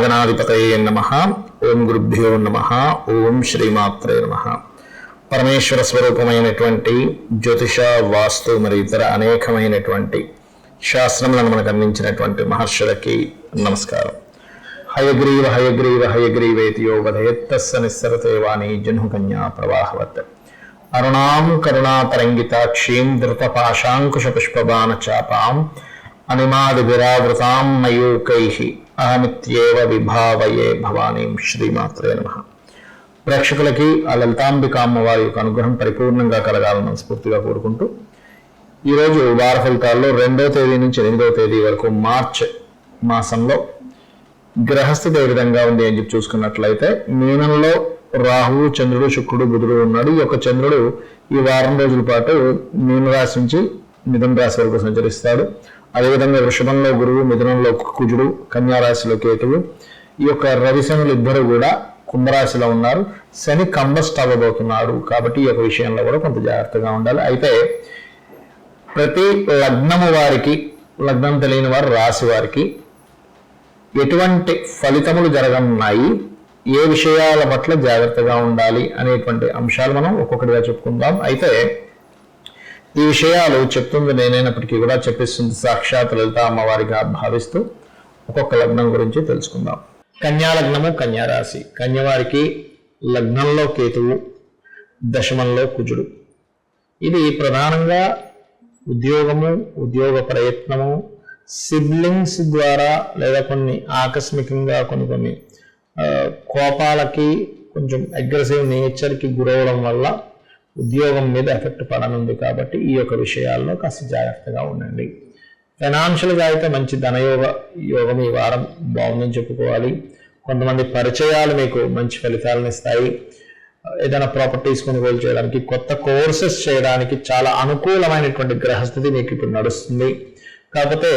మహాగణాధిపతయే నమః. ఓం గురుభ్యో నమః. ఓం శ్రీమాత్రే నమః. పరమేశ్వర స్వరూపమైనటువంటి జ్యోతిష, వాస్తు మరియు ఇతర అనేకమైనటువంటి శాస్త్రములను మనకు అందించినటువంటి మహర్షులకి నమస్కారం. హయగ్రీవ హయగ్రీవ హయగ్రీవేతి యో వదయత్తస్స నిస్సరతే వాణి జహ్నుకన్యా ప్రవాహవత్. అరుణాం కరుణాతరంగితాక్షీం ధృతపాశాంకుశ పుష్పబాణ చాపాం అనిమాది విరావృతాం మయూకైః అహమిత్యేవ విభావయే భవానీం. శ్రీమాత్రే నమః. ప్రేక్షకులకి ఆ లలితాంబిక అమ్మవారి యొక్క అనుగ్రహం పరిపూర్ణంగా కలగాలని మనస్ఫూర్తిగా కోరుకుంటూ, ఈరోజు వార ఫలితాల్లో 2వ తేదీ నుంచి 8వ తేదీ వరకు మార్చ్ మాసంలో గ్రహస్థితి ఏ విధంగా ఉంది అని చెప్పి చూసుకున్నట్లయితే, మీనంలో రాహువు, చంద్రుడు, శుక్రుడు, బుధుడు ఉన్నాడు. ఈ యొక్క చంద్రుడు ఈ వారం రోజుల పాటు మీనరాశి నుంచి మిథున రాశి వరకు సంచరిస్తాడు. అదేవిధంగా వృషభంలో గురువు, మిథునంలో కుజుడు, కన్యారాశిలో కేతువు. ఈ యొక్క రవిశనులు ఇద్దరు కూడా కుంభరాశిలో ఉన్నారు. శని కంబస్ట్ అవ్వబోతున్నాడు. కాబట్టి ఈ యొక్క విషయంలో కూడా కొంత జాగ్రత్తగా ఉండాలి. అయితే ప్రతి లగ్నము వారికి, లగ్నం తెలియని వారు రాశి వారికి ఎటువంటి ఫలితములు జరగనున్నాయి, ఏ విషయాల పట్ల జాగ్రత్తగా ఉండాలి అనేటువంటి అంశాలు మనం ఒక్కొక్కటిగా చెప్పుకుందాం. అయితే ఈ విషయాలు చెప్తుంది నేనైనప్పటికీ కూడా చెప్పిస్తుంది సాక్షాత్ లలిత అమ్మవారిగా భావిస్తూ ఒక్కొక్క లగ్నం గురించి తెలుసుకుందాం. కన్యా లగ్నము, కన్యారాశి. కన్యవారికి లగ్నంలో కేతువు, దశమంలో కుజుడు. ఇది ప్రధానంగా ఉద్యోగము, ఉద్యోగ ప్రయత్నము, సిబ్లింగ్స్ ద్వారా లేదా కొన్ని ఆకస్మికంగా కొన్ని కోపాలకి, కొంచెం అగ్రెసివ్ నేచర్కి గురవడం వల్ల ఉద్యోగం మీద ఎఫెక్ట్ పడనుంది. కాబట్టి ఈ యొక్క విషయాల్లో కాస్త జాగ్రత్తగా ఉండండి. ఫైనాన్షియల్గా అయితే మంచి యోగం ఈ వారం బాగుందని చెప్పుకోవాలి. కొంతమంది పరిచయాలు మీకు మంచి ఫలితాలను ఇస్తాయి. ఏదైనా ప్రాపర్టీస్ కొనుగోలు చేయడానికి, కొత్త కోర్సెస్ చేయడానికి చాలా అనుకూలమైనటువంటి గ్రహస్థితి మీకు ఇప్పుడు నడుస్తుంది. కాకపోతే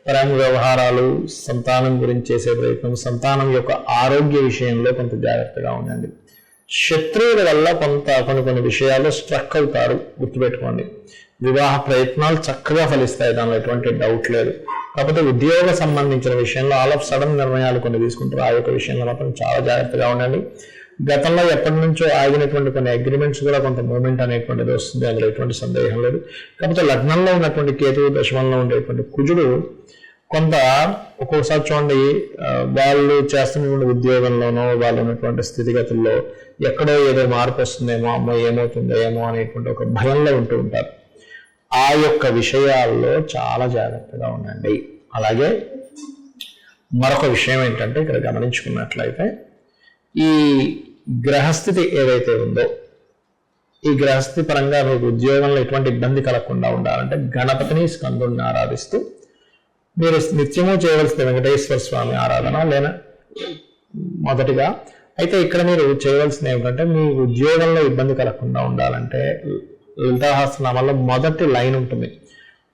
ప్రేమ వ్యవహారాలు, సంతానం గురించి చేసే ప్రయత్నం, సంతానం యొక్క ఆరోగ్య విషయంలో కొంత జాగ్రత్తగా ఉండండి. శత్రువుల వల్ల కొన్ని విషయాల్లో స్ట్రక్ అవుతారు, గుర్తుపెట్టుకోండి. వివాహ ప్రయత్నాలు చక్కగా ఫలిస్తాయి, దానిలో ఎటువంటి డౌట్ లేదు. కాకపోతే ఉద్యోగ సంబంధించిన విషయంలో ఆల్ ఆఫ్ సడన్ నిర్ణయాలు కొన్ని తీసుకుంటారు. ఆ యొక్క విషయంలో మాత్రం చాలా జాగ్రత్తగా ఉండండి. గతంలో ఎప్పటి నుంచో ఆగినటువంటి కొన్ని అగ్రిమెంట్స్ కూడా కొంత మూమెంట్ అనేటువంటిది వస్తుంది, అందులో ఎటువంటి సందేహం లేదు. కాకపోతే లగ్నంలో ఉన్నటువంటి కేతువు, దశమంలో ఉండేటువంటి కుజుడు కొంత ఒక్కొక్కసారి చూడండి, వాళ్ళు చేస్తున్నటువంటి ఉద్యోగంలోనో, వాళ్ళు ఉన్నటువంటి స్థితిగతుల్లో ఎక్కడో ఏదో మార్పు వస్తుందేమో, అమ్మ ఏమవుతుందో ఏమో అనేటువంటి ఒక భయంలో ఉంటూ ఉంటారు. ఆ యొక్క విషయాల్లో చాలా జాగ్రత్తగా ఉండండి. అలాగే మరొక విషయం ఏంటంటే, ఇక్కడ గమనించుకున్నట్లయితే ఈ గ్రహస్థితి ఏదైతే ఉందో, ఈ గ్రహస్థితి పరంగా మీకు ఉద్యోగంలో ఎటువంటి ఇబ్బంది కలగకుండా ఉండాలంటే గణపతిని, స్కందుడిని ఆరాధిస్తూ మీరు నిత్యము చేయవలసిన వెంకటేశ్వర స్వామి ఆరాధన లేన మొదటిగా. అయితే ఇక్కడ మీరు చేయవలసింది ఏమిటంటే, మీ ఉద్యోగంలో ఇబ్బంది కలగకుండా ఉండాలంటే లలితాసహస్రనామాల్లో మొదటి లైన్ ఉంటుంది,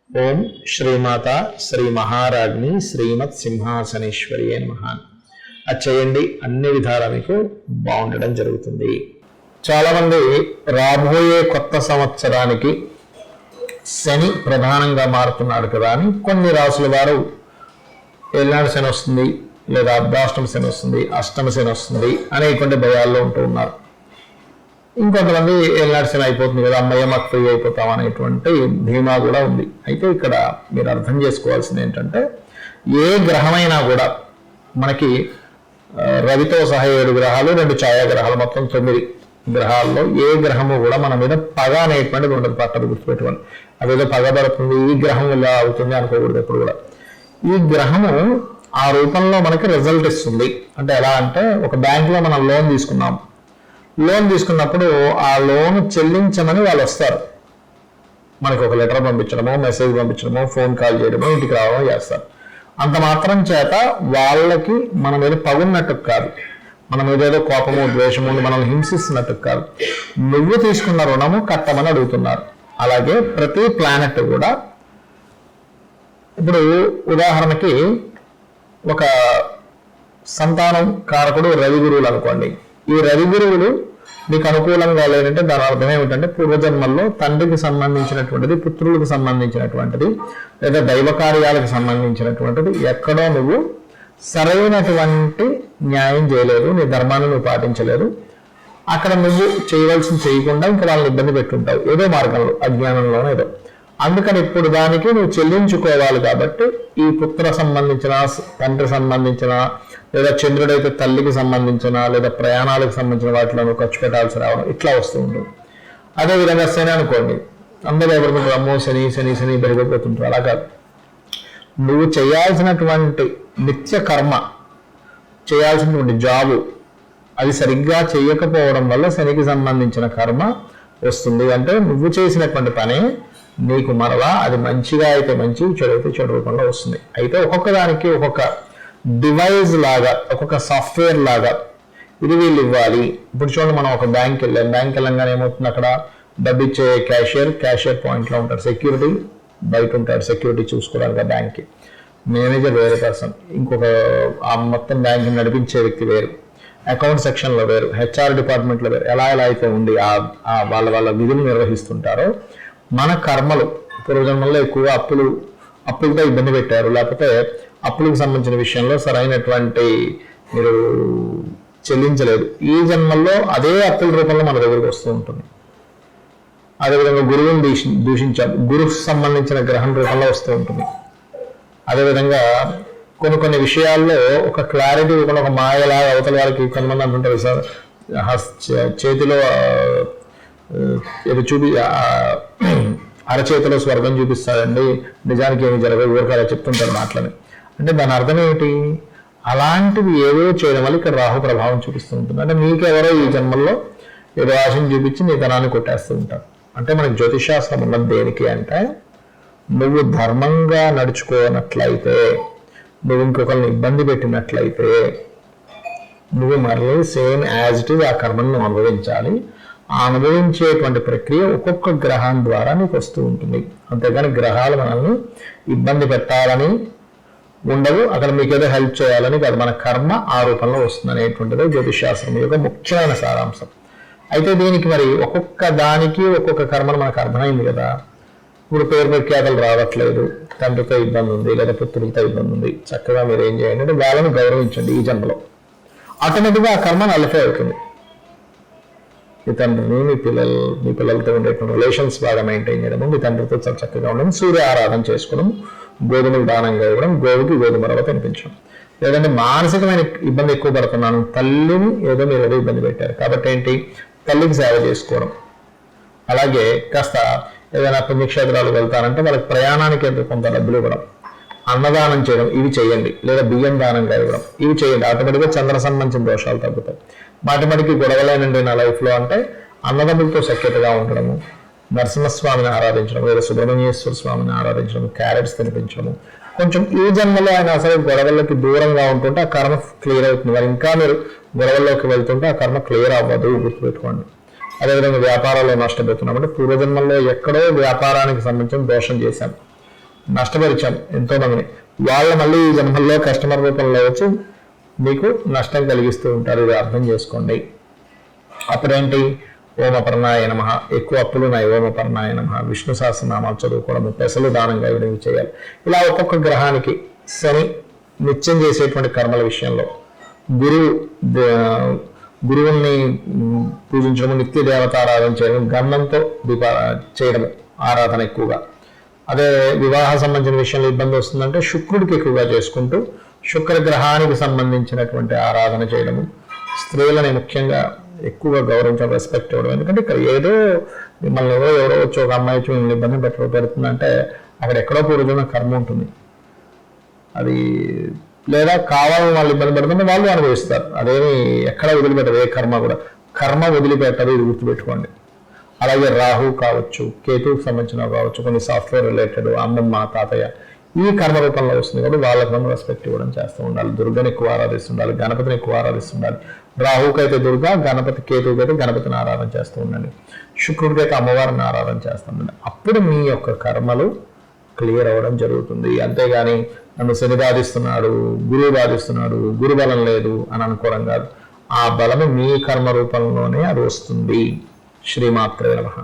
ఓం శ్రీమాత శ్రీ మహారాజ్ని శ్రీమత్ సింహాసనేశ్వరి అని మహాన్. అది చేయండి, అన్ని విధాలా మీకు బాగుండడం జరుగుతుంది. చాలామంది రాబోయే కొత్త సంవత్సరానికి శని ప్రధానంగా మారుతున్నాడు కదా అని కొన్ని రాసుల వారు ఏళ్ళనాడు శని వస్తుంది, లేదా అర్ధాష్టమ శని వస్తుంది, అష్టమ శని వస్తుంది అనేటువంటి భయాల్లో ఉంటూ ఉన్నారు. ఇంకొంతమంది ఏళ్ళనాడు శని అయిపోతుంది కదా, అమ్మయ్య మాకు ఫ్రీ అయిపోతాం అనేటువంటి ధీమా కూడా ఉంది. అయితే ఇక్కడ మీరు అర్థం చేసుకోవాల్సింది ఏంటంటే, ఏ గ్రహమైనా కూడా మనకి రవితో సహా 7 గ్రహాలు, 2 ఛాయాగ్రహాలు, మొత్తం 9 గ్రహాల్లో ఏ గ్రహము కూడా మన మీద పగ అనేటువంటిది ఉండదు. పట్టదు, గుర్తుపెట్టుకోండి. అదేదో పగబడుతుంది, ఈ గ్రహం ఇలా అవుతుంది అనుకోకూడదు ఎప్పుడు కూడా. ఈ గ్రహము ఆ రూపంలో మనకి రిజల్ట్ ఇస్తుంది. అంటే ఎలా అంటే, ఒక బ్యాంకులో మనం లోన్ తీసుకున్నాం. లోన్ తీసుకున్నప్పుడు ఆ లోన్ చెల్లించమని వాళ్ళు వస్తారు. మనకి ఒక లెటర్ పంపించడమో, మెసేజ్ పంపించడమో, ఫోన్ కాల్ చేయడమో, ఇంటికి రావడమో చేస్తారు. అంత మాత్రం చేత వాళ్ళకి మన మీద పగున్నట్టు కాదు, మన మీద ఏదో కోపము, ద్వేషము మనల్ని హింసిస్తున్నట్టు కాదు. నువ్వు తీసుకున్న రుణము కట్టమని అడుగుతున్నారు. అలాగే ప్రతి ప్లానెట్ కూడా, ఇప్పుడు ఉదాహరణకి ఒక సంతానం కారకుడు రవి గురువులు అనుకోండి. ఈ రవి గురువులు మీకు అనుకూలంగా లేదంటే దాని అర్థం ఏమిటంటే, పూర్వజన్మల్లో తండ్రికి సంబంధించినటువంటిది, పుత్రులకు సంబంధించినటువంటిది, లేదా దైవ కార్యాలకు సంబంధించినటువంటిది ఎక్కడో నువ్వు సరైనటువంటి న్యాయం చేయలేదు, నీ ధర్మాన్ని నువ్వు పాటించలేదు. అక్కడ నువ్వు చేయవలసింది చేయకుండా ఇంకా వాళ్ళని ఇబ్బంది పెట్టుంటావు ఏదో మార్గంలో, అజ్ఞానంలోనో ఏదో. అందుకని ఇప్పుడు దానికి నువ్వు చెల్లించుకోవాలి. కాబట్టి ఈ పుత్ర సంబంధించిన, తండ్రి సంబంధించిన, లేదా చంద్రుడైతే తల్లికి సంబంధించిన, లేదా ప్రయాణాలకు సంబంధించిన వాటిలో నువ్వు ఖర్చు పెట్టాల్సి రావడం ఇట్లా వస్తూ ఉంటుంది. అదేవిధంగా శని అనుకోండి, అందరూ ఎవరికుంటారు, అమ్మో శని శని శని పెరిగిపోతుంటారు. అలా కాదు, నువ్వు చేయాల్సినటువంటి నిత్య కర్మ, చేయాల్సినటువంటి జాబు అది సరిగ్గా చేయకపోవడం వల్ల శనికి సంబంధించిన కర్మ వస్తుంది. అంటే నువ్వు చేసినటువంటి పని నీకు మరలా అది మంచిగా అయితే మంచి, చెడు అయితే చెడు రూపంలో వస్తుంది. అయితే ఒక్కొక్క దానికి ఒక్కొక్క డివైస్ లాగా, ఒక్కొక్క సాఫ్ట్వేర్ లాగా ఇది వీళ్ళు ఇవ్వాలి. ఇప్పుడు చూడండి, మనం ఒక బ్యాంక్ వెళ్ళంగానే ఏమవుతుంది, అక్కడ డబ్బు ఇచ్చే క్యాషియర్ పాయింట్లో ఉంటారు, సెక్యూరిటీ బయట ఉంటారు, సెక్యూరిటీ చూసుకోవడానికి బ్యాంక్కి. మేనేజర్ వేరే పర్సన్, ఇంకొక ఆ మొత్తం బ్యాంక్ నడిపించే వ్యక్తి వేరు, అకౌంట్ సెక్షన్లో వేరు, హెచ్ఆర్ డిపార్ట్మెంట్లో వేరు. ఎలా అయితే ఉండి వాళ్ళ విధులు నిర్వహిస్తుంటారో, మన కర్మలు పూర్వజన్మల్లో ఎక్కువగా అప్పులతో ఇబ్బంది పెట్టారు, లేకపోతే అప్పులకు సంబంధించిన విషయంలో సరైనటువంటి మీరు చెల్లించలేదు, ఈ జన్మల్లో అదే అప్పుల రూపంలో మన దగ్గరికి వస్తూ ఉంటుంది. అదేవిధంగా గురువుని దూషించాం, గురువుకు సంబంధించిన గ్రహం రూపంలో వస్తూ ఉంటుంది. అదేవిధంగా కొన్ని విషయాల్లో ఒక క్లారిటీ రూపంలో, ఒక మాయలాగా అవతల వారికి కొంతమంది అంటుంటారు సార్, చేతిలో అరచేతిలో స్వర్గం చూపిస్తాడండి, నిజానికి ఏమి జరగదు, ఊరికి అలా చెప్తుంటారు మాటలని. అంటే దాని అర్థం ఏమిటి, అలాంటివి ఏవో చేయడం వల్ల ఇక్కడ రాహు ప్రభావం చూపిస్తూ ఉంటుంది. అంటే మీకెవరో ఈ జన్మల్లో ఏదో ఆశను చూపించి నీ ధనాన్ని కొట్టేస్తూ ఉంటారు. అంటే మనకి జ్యోతిషాస్త్రం ఉన్నది దేనికి అంటే, నువ్వు ధర్మంగా నడుచుకోనట్లయితే, నువ్వు ఇంకొకరిని ఇబ్బంది పెట్టినట్లయితే, నువ్వు మళ్ళీ సేమ్ యాజ్ ఇట్ ఈజ్ ఆ కర్మను నువ్వు అనుభవించాలి. ఆ అనుభవించేటువంటి ప్రక్రియ ఒక్కొక్క గ్రహం ద్వారా నీకు వస్తూ ఉంటుంది. అంతేగాని గ్రహాలు మనల్ని ఇబ్బంది పెట్టాలని ఉండదు, అక్కడ మీకు ఏదో హెల్ప్ చేయాలని కాదు. మన కర్మ ఆ రూపంలో వస్తుంది అనేటువంటిది జ్యోతిషాస్త్రం యొక్క ముఖ్యమైన సారాంశం. అయితే దీనికి మరి ఒక్కొక్క దానికి ఒక్కొక్క కర్మను మనకు అర్థమైంది కదా. ఇప్పుడు పేరు ప్రఖ్యాతలు రావట్లేదు, తండ్రితో ఇబ్బంది ఉంది, లేదా పుత్రులతో ఇబ్బంది ఉంది, చక్కగా మీరు ఏం చేయండి అంటే వాళ్ళని గౌరవించండి. ఈ జన్మలో ఆటోమేటిక్గా ఆ కర్మ నలిఫై అవుతుంది. మీ తండ్రిని, మీ పిల్లలతో ఉండేటువంటి రిలేషన్స్ బాగా మెయింటైన్ చేయడము, మీ తండ్రితో చాలా చక్కగా ఉండడం, సూర్య ఆరాధన చేసుకోవడం, గోధుమలు దానంగా ఇవ్వడం, గోవుకి గోధుమ రవ్వ తినిపించడం. లేదంటే మానసికమైన ఇబ్బంది ఎక్కువ పడుతున్నాను, తల్లిని ఏదో మీరు ఏదో ఇబ్బంది పెట్టారు కాబట్టి ఏంటి, తల్లికి సేవ చేసుకోవడం. అలాగే కాస్త ఏదైనా పుణ్యక్షేత్రాలు వెళ్తారంటే వాళ్ళకి ప్రయాణానికి కొంత డబ్బులు ఇవ్వడం, అన్నదానం చేయడం, ఇవి చేయండి. లేదా బియ్యం దానంగా ఇవ్వడం, ఇవి చేయండి. ఆటోమేటిక్గా చంద్ర సంబంధించిన దోషాలు తగ్గుతాయి. మాటిమాటికి గొడవలేనండి నా లైఫ్లో అంటే అన్నదమ్ములతో సఖ్యతగా ఉండడము, నరసింహస్వామిని ఆరాధించడం, లేదా సుబ్రహ్మణ్యేశ్వర స్వామిని ఆరాధించడం, క్యారెట్స్ తినిపించడము. కొంచెం ఈ జన్మలో ఆయన అసలు గొడవలకి దూరంగా ఉంటుంటే ఆ కర్మ క్లియర్ అవుతుంది. మరి ఇంకా మీరు గొడవల్లోకి వెళ్తుంటే ఆ కర్మ క్లియర్ అవ్వదు, గుర్తుపెట్టుకోండి. అదేవిధంగా వ్యాపారాల్లో నష్టపోతున్నాం అంటే పూర్వజన్మల్లో ఎక్కడో వ్యాపారానికి సంబంధించిన దోషం చేశాం, నష్టపరిచాం ఎంతో మందిని. వాళ్ళు మళ్ళీ ఈ జన్మల్లో కస్టమర్ రూపంలో వచ్చి మీకు నష్టం కలిగిస్తూ ఉంటారు. ఇది అర్థం చేసుకోండి. అప్పుడేంటి, ఓమపర్ణాయ నమః, ఎక్కువ అప్పులు ఉన్నాయి, ఓమపర్ణాయ నమః, విష్ణు సహస్రనామాలు చదువుకోవడం, పెసలు దానంగా ఇవ్వడం చేయాలి. ఇలా ఒక్కొక్క గ్రహానికి శని నిత్యం చేసేటువంటి కర్మల విషయంలో, గురువుల్ని పూజించడం, నిత్య దేవత ఆరాధన చేయడం, గంధంతో చేయడం ఆరాధన ఎక్కువగా. అదే వివాహ సంబంధించిన విషయంలో ఇబ్బంది వస్తుందంటే శుక్రుడికి ఎక్కువగా చేసుకుంటూ శుక్ర గ్రహానికి సంబంధించినటువంటి ఆరాధన చేయడము, స్త్రీలని ముఖ్యంగా ఎక్కువగా గౌరవించడం, రెస్పెక్ట్ ఇవ్వడం. ఎందుకంటే ఇక్కడ ఏదో మిమ్మల్ని ఎవరో వచ్చి ఒక అమ్మాయి వచ్చి మిమ్మల్ని ఇబ్బంది పెడుతుందంటే అక్కడ ఎక్కడో పూర్వజన్మ కర్మ ఉంటుంది. అది లేదా కావాలని వాళ్ళు ఇబ్బంది పెడుతుంటే వాళ్ళు అనుభవిస్తారు. అదేమి ఎక్కడ వదిలిపెట్టదు, ఏ కర్మ కూడా కర్మ వదిలిపెట్టదు, ఇది గుర్తుపెట్టుకోండి. అలాగే రాహు కావచ్చు, కేతువుకి సంబంధించిన కావచ్చు, కొన్ని సాఫ్ట్వేర్ రిలేటెడ్, అమ్మమ్మ తాతయ్య ఈ కర్మ రూపంలో వస్తుంది కాబట్టి వాళ్ళకి మనం రెస్పెక్ట్ ఇవ్వడం చేస్తూ ఉండాలి. దుర్గని ఎక్కువ ఆరాధిస్తుండాలి, గణపతిని ఎక్కువ ఆరాధిస్తుండాలి. రాహుకైతే దుర్గా, గణపతి కేతువుకైతే గణపతిని ఆరాధన చేస్తూ ఉండండి, శుక్రుడికైతే అమ్మవారిని ఆరాధన చేస్తూ ఉండండి. అప్పుడు మీ యొక్క కర్మలు క్లియర్ అవ్వడం జరుగుతుంది. అంతేగాని నన్ను శని బాధిస్తున్నాడు, గురువు బాధిస్తున్నాడు, గురు బలం లేదు అని అనుకోవడం కాదు. ఆ బలము మీ కర్మ రూపంలోనే అది వస్తుంది. శ్రీమాత్రే నమః.